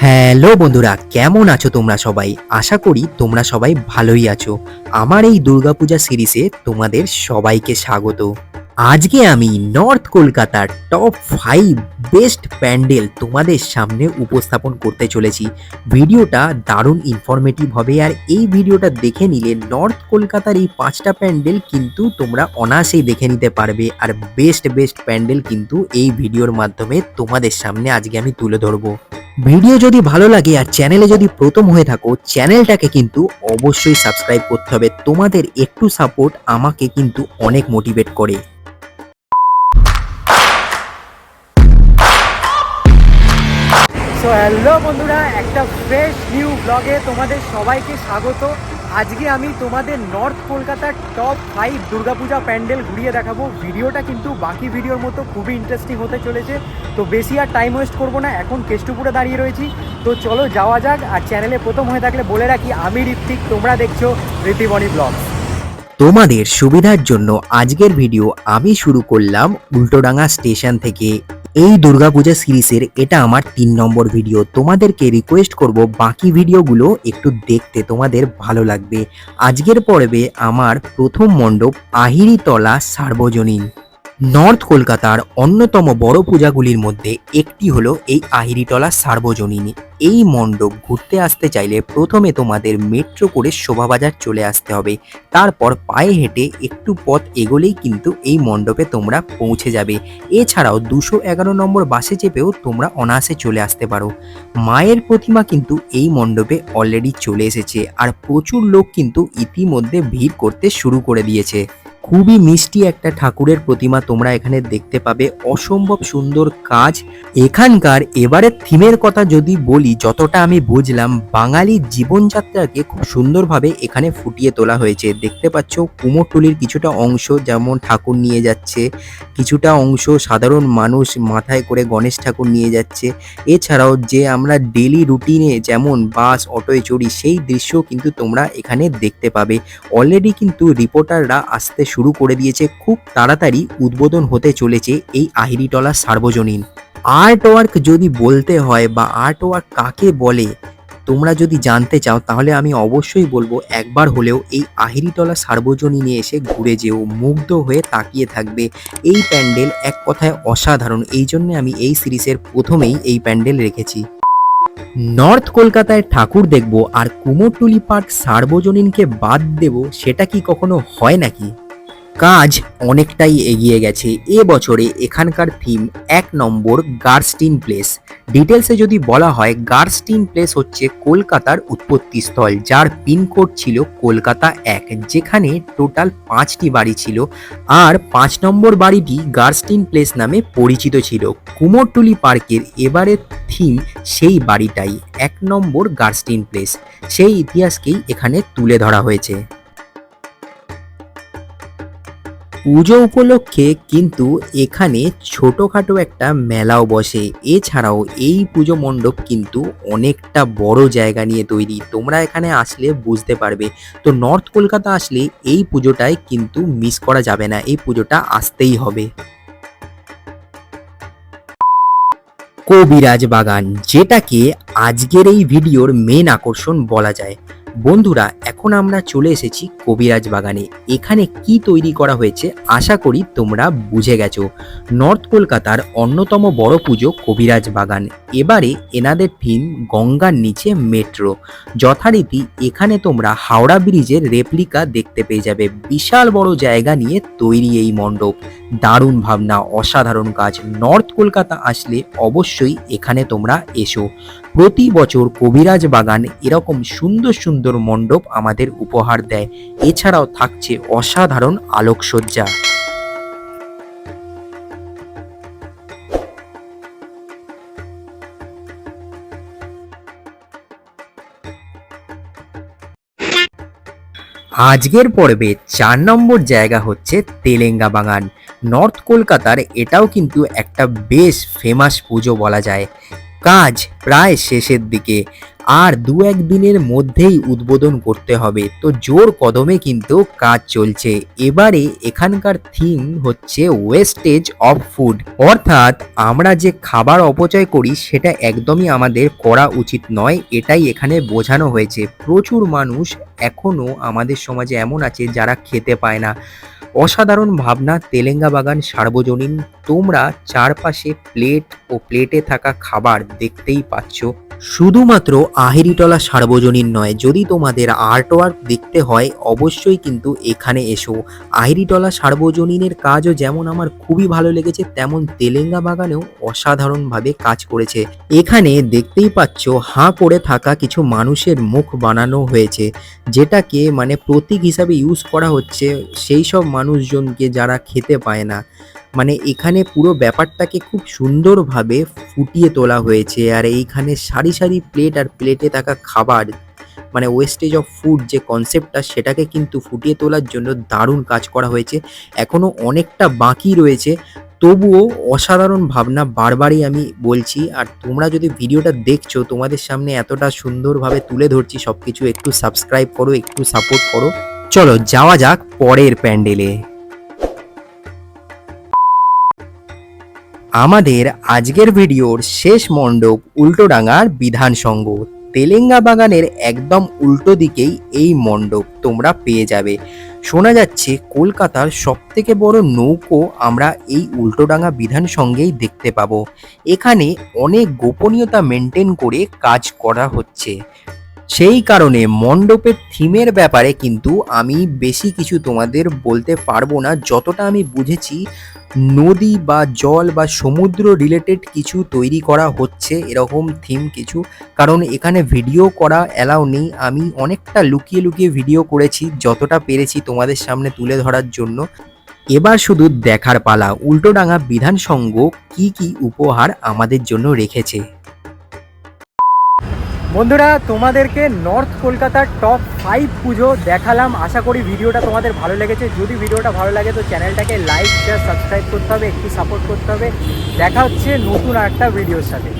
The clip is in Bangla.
হ্যালো বন্ধুরা, কেমন আছো তোমরা সবাই? আশা করি তোমরা সবাই ভালোই আছো। আমার এই দুর্গাপূজা সিরিজে তোমাদের সবাইকে স্বাগত। আজকে আমি নর্থ কলকাতার টপ 5 বেস্ট প্যান্ডেল তোমাদের সামনে উপস্থাপন করতে চলেছি। ভিডিওটা দারুণ ইনফরমেটিভ হবে, আর এই ভিডিওটা দেখে নিলে নর্থ কলকাতার এই 5টা প্যান্ডেল কিন্তু তোমরা অনায়াসেই দেখে নিতে পারবে। আর বেস্ট প্যান্ডেল কিন্তু এই ভিডিওর মাধ্যমে তোমাদের সামনে আজকে আমি তুলে ধরবো। ভিডিও যদি ভালো লাগে আর চ্যানেলে যদি প্রথম হয়ে থাকো, চ্যানেলটাকে কিন্তু অবশ্যই সাবস্ক্রাইব করতে হবে। তোমাদের একটু সাপোর্ট আমাকে কিন্তু অনেক মোটিভেট করে। হ্যালো বন্ধুরা, একটা ফ্রেশ নিউ ব্লগে তোমাদের সবাইকে স্বাগত। আজকে আমি তোমাদের নর্থ কলকাতার টপ 5 দুর্গাপূজা প্যান্ডেল ঘুরিয়ে দেখাবো। ভিডিওটা কিন্তু বাকি ভিডিওর মতো খুবই ইন্টারেস্টিং হতে চলেছে, তো বেশি আর টাইম ওয়েস্ট করবো না। এখন কেষ্টপুরে দাঁড়িয়ে রয়েছি, তো চলো যাওয়া যাক। আর চ্যানেলে প্রথম হয়ে থাকলে বলে রাখি, আমি ঋত্বিক, তোমরা দেখছো ঋতিবনি ব্লগ। তোমাদের সুবিধার জন্য আজকের ভিডিও আমি শুরু করলাম উল্টোডাঙ্গা স্টেশন থেকে। এই দুর্গাপূজা সিরিজের এটা আমার 3 নম্বর ভিডিও। তোমাদেরকে রিকোয়েস্ট করব বাকি ভিডিওগুলো একটু দেখতে, তোমাদের ভালো লাগবে। আজকের পর্বে আমার প্রথম মণ্ডপ আহিরিতলা সার্বজনীন। নর্থ কলকাতার অন্যতম বড় পূজাগুলির মধ্যে একটি হলো এই আহিরিতলা সার্বজনীন। এই মণ্ডপ ঘুরতে আসতে চাইলে প্রথমে তোমাদের মেট্রো করে শোভাবাজার চলে আসতে হবে। তারপর পায়ে হেঁটে একটু পথ এগোলেই কিন্তু এই মণ্ডপে তোমরা পৌঁছে যাবে। এছাড়াও 211 নম্বর বাসে চেপেও তোমরা অনায়াসে চলে আসতে পারো। মায়ের প্রতিমা কিন্তু এই মণ্ডপে অলরেডি চলে এসেছে, আর প্রচুর লোক কিন্তু ইতিমধ্যে ভিড় করতে শুরু করে দিয়েছে। খুবই মিষ্টি একটা ঠাকুরের প্রতিমা তোমরা এখানে দেখতে পাবে, অসম্ভব সুন্দর কাজ। এখানকার এবারের থিমের কথা যদি বলি, যতটা আমি বুঝলাম, বাঙালির জীবনযাত্রাকে খুব সুন্দরভাবে এখানে ফুটিয়ে তোলা হয়েছে। দেখতে পাচ্ছ কুমোরটুলির কিছুটা অংশ যেমন ঠাকুর নিয়ে যাচ্ছে, কিছুটা অংশ সাধারণ মানুষ মাথায় করে গণেশ ঠাকুর নিয়ে যাচ্ছে। এছাড়াও যে আমরা ডেলি রুটিনে যেমন বাস অটোয় চড়ি, সেই দৃশ্য কিন্তু তোমরা এখানে দেখতে পাবে। অলরেডি কিন্তু রিপোর্টাররা আসতে শুরু করে দিয়েছে। খুব তাড়াতাড়ি উদ্বোধন হতে চলেছে এই আহিরিতলা সার্বজনীন। আর্ট ওয়ার্ক যদি বলতে হয় বা আর্ট ওয়ার্ক কাকে বলে তোমরা যদি জানতে চাও, তাহলে আমি অবশ্যই বলবো একবার হলেও এই আহিরিতলা সার্বজনীনে এসে ঘুরে যেও, মুগ্ধ হয়ে তাকিয়ে থাকবে। এই প্যান্ডেল এক কথায় অসাধারণ। এই জন্য আমি এই সিরিজের প্রথমেই এই প্যান্ডেল রেখেছি। নর্থ কলকাতায় ঠাকুর দেখব আর কুমোরটুলি পার্ক সার্বজনীনকে বাদ দেব, সেটা কি কখনো হয় নাকি? কাজ অনেকটাই এগিয়ে গেছে। এবছরে এখানকার থিম 1 নম্বর গার্স্টিন প্লেস। ডিটেলসে যদি বলা হয়, গার্স্টিন প্লেস হচ্ছে কলকাতার উৎপত্তিস্থল, যার পিনকোড ছিল কলকাতা 1, যেখানে টোটাল 5টি বাড়ি ছিল। আর 5 নম্বর বাড়িটি গার্স্টিন প্লেস নামে পরিচিত ছিল। কুমোরটুলি পার্কের এবারের থিম সেই বাড়িটাই, 1 নম্বর গার্স্টিন প্লেস। সেই ইতিহাসকেই এখানে তুলে ধরা হয়েছে। পুজো উপলক্ষে কিন্তু এখানে ছোটোখাটো একটা মেলাও বসে। এছাড়াও এই পুজো মণ্ডপ কিন্তু অনেকটা বড় জায়গা নিয়ে তৈরি, তোমরা এখানে আসলে বুঝতে পারবে। তো নর্থ কলকাতা আসলে এই পুজোটায় কিন্তু মিস করা যাবে না, এই পুজোটা আসতেই হবে। কবিরাজ বাগান, যেটাকে আজকের এই ভিডিওর মেন আকর্ষণ বলা যায়। বন্ধুরা, এখন আমরা চলে এসেছি কবিরাজ বাগানে। এখানে কি তৈরি করা হয়েছে আশা করি তোমরা বুঝে গেছো। নর্থ কলকাতার অন্যতম বড় পুজো কবিরাজ বাগান। এবারে এনাদের থিম গঙ্গার নিচে মেট্রো। যথারীতি এখানে তোমরা হাওড়া ব্রিজের রেপ্লিকা দেখতে পেয়ে যাবে। বিশাল বড় জায়গা নিয়ে তৈরি এই মণ্ডপ। দারুণ ভাবনা, অসাধারণ কাজ। নর্থ কলকাতা আসলে অবশ্যই এখানে তোমরা এসো। প্রতি বছর কবিরাজ বাগান এরকম সুন্দর সুন্দর মণ্ডপ আমাদের উপহার দেয়। এছাড়াও থাকছে অসাধারণ আলোকসজ্জা। আজকের পর্বে 4 নম্বর জায়গা হচ্ছে তেলেঙ্গা বাগান। নর্থ কলকাতার এটাও কিন্তু একটা বেশ ফেমাস পুজো বলা যায়। কাজ প্রায় শেষের দিকে। আর 2-1 দিনের মধ্যেই উদ্বোধন করতে হবে। তো জোর কদমে কিন্তু কাজ চলছে। এবারে এখানকার থিম হচ্ছে ওয়েস্টেজ অফ ফুড, অর্থাৎ আমরা যে খাবার অপচয় করি সেটা একদমই আমাদের করা উচিত নয়, এটাই এখানে বোঝানো হয়েছে। প্রচুর মানুষ এখনও আমাদের সমাজে এমন আছে যারা খেতে পায় না। অসাধারণ ভাবনা তেলেঙ্গা বাগান সার্বজনীন। তোমরা চারপাশে প্লেট ও প্লেটে থাকা খাবার দেখতেই পাচ্ছ। শুধুমাত্র আহেরিটলা সার্বজনীন নয়, যদি তোমাদের আর্টওয়ার্ক দেখতে হয় অবশ্যই কিন্তু এখানে এসো। আহেরিটলা সার্বজনীনের কাজও যেমন আমার খুবই ভালো লেগেছে, তেমন তেলেঙ্গা বাগানেও অসাধারণভাবে কাজ করেছে। এখানে দেখতেই পাচ্ছ হাঁ করে থাকা কিছু মানুষের মুখ বানানো হয়েছে, যেটাকে মানে প্রতীক হিসাবে ইউজ করা হচ্ছে সেই সব মানুষজনকে যারা খেতে পায় না। মানে এখানে পুরো ব্যাপারটাকে খুব সুন্দরভাবে ফুটিয়ে তোলা হয়েছে। আর এইখানে সারি সারি প্লেট আর প্লেটে থাকা খাবার, মানে ওয়েস্টেজ অফ ফুড যে কনসেপ্টটা, সেটাকে কিন্তু ফুটিয়ে তোলার জন্য দারুণ কাজ করা হয়েছে। এখনও অনেকটা বাকি রয়েছে, তবুও অসাধারণ ভাবনা, বারবারই আমি বলছি। আর তোমরা যদি ভিডিওটা দেখছো, তোমাদের সামনে এতটা সুন্দরভাবে তুলে ধরছি সব কিছু, একটু সাবস্ক্রাইব করো, একটু সাপোর্ট করো। চলো যাওয়া যাক পরের প্যান্ডেলে। আমাদের আজকের ভিডিওর শেষ মণ্ডপ উল্টোডাঙার বিধান সংঘ। তেলেঙ্গা বাগানের একদম উল্টো দিকেই এই মণ্ডপ তোমরা পেয়ে যাবে। শোনা যাচ্ছে কলকাতার সবথেকে বড় নৌকো আমরা এই উল্টোডাঙা বিধান সংঘেই দেখতে পাবো। এখানে অনেক গোপনীয়তা মেনটেন করে কাজ করা হচ্ছে, সেই কারণে মণ্ডপের থিমের ব্যাপারে কিন্তু আমি বেশি কিছু তোমাদের বলতে পারবো না। যতটা আমি বুঝেছি, নদী বা জল বা সমুদ্র রিলেটেড কিছু তৈরি করা হচ্ছে, এরকম থিম কিছু। কারণ এখানে ভিডিও করা অ্যালাউ নেই। আমি অনেকটা লুকিয়ে লুকিয়ে ভিডিও করেছি, যতটা পেরেছি তোমাদের সামনে তুলে ধরার জন্য। এবার শুধু দেখার পালা উল্টোডাঙা বিধান সংঘ কি কি উপহার আমাদের জন্য রেখেছে। বন্ধুরা, তোমাদেরকে নর্থ কলকাতার টপ 5 পুজো দেখালাম। আশা করি ভিডিওটা তোমাদের ভালো লেগেছে। যদি ভিডিওটা ভালো লাগে তো চ্যানেলটাকে লাইক শেয়ার সাবস্ক্রাইব করতে হবে, একটু সাপোর্ট করতে হবে। দেখা হচ্ছে নতুন একটা ভিডিওর সাথে।